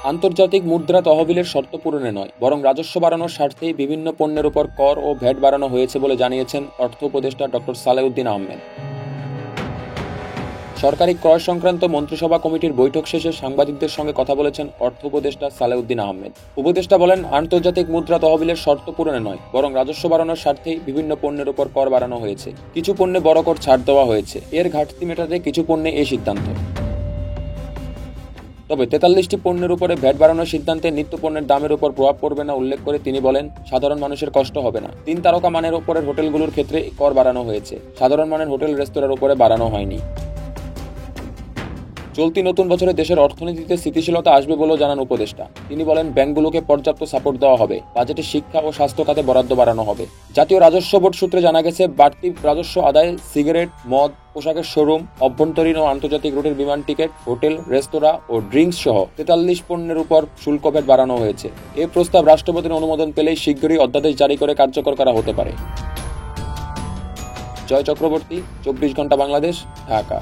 আন্তর্জাতিক মুদ্রা তহবিলের শর্ত পূরণে নয়, বরং রাজস্ব বাড়ানোর স্বার্থেই বিভিন্ন পণ্যের উপর কর ও ভ্যাট বাড়ানো হয়েছে বলে জানিয়েছেন অর্থ উপদেষ্টা ডক্টর সালেউদ্দিন আহমেদ। সরকারি ক্রয় সংক্রান্ত মন্ত্রিসভা কমিটির বৈঠক শেষে সাংবাদিকদের সঙ্গে কথা বলেছেন অর্থ উপদেষ্টা সালেউদ্দিন আহমেদ। উপদেষ্টা বলেন, আন্তর্জাতিক মুদ্রা তহবিলের শর্ত পূরণে নয়, বরং রাজস্ব বাড়ানোর স্বার্থেই বিভিন্ন পণ্যের উপর কর বাড়ানো হয়েছে। কিছু পণ্যে বড় কর ছাড় দেওয়া হয়েছে। এর ঘাটতি মেটাতে কিছু পণ্যে এই সিদ্ধান্ত। তবে ৪৩টি পণ্যের উপরে ভ্যাট বাড়ানোর সিদ্ধান্তে নিত্য পণ্যের দামের উপর প্রভাব পড়বে না উল্লেখ করে তিনি বলেন, সাধারণ মানুষের কষ্ট হবে না। ৩ তারকা মানের উপরের হোটেলগুলোর ক্ষেত্রে কর বাড়ানো হয়েছে, সাধারণ মানের হোটেল রেস্তোরাঁর উপরে বাড়ানো হয়নি। চলতি নতুন বছরে দেশের অর্থনীতিতে স্থিতিশীলতা আসবে বলেও জানান উপদেষ্টা। তিনি বলেন, ব্যাংকগুলোকে পর্যাপ্ত সাপোর্ট দেওয়া হবে, বাজেটে শিক্ষা ও স্বাস্থ্য খাতে বরাদ্দ বাড়ানো হবে। জাতীয় রাজস্ব বোর্ড সূত্রে জানা গেছে, বাড়তি রাজস্ব আদায়ে সিগারেট, মদ, পোশাকের শোরুম, অভ্যন্তরীণ ও আন্তর্জাতিক রুটের বিমান টিকিট, হোটেল, রেস্তোরাঁ ও ড্রিঙ্কস সহ ৪৩ পণ্যের উপর শুল্ক ভ্যাট বাড়ানো হয়েছে। এ প্রস্তাব রাষ্ট্রপতির অনুমোদন পেলেই শিগগিরই অধ্যাদেশ জারি করে কার্যকর করা হতে পারে। জয় চক্রবর্তী, ২৪ ঘন্টা বাংলাদেশ, ঢাকা।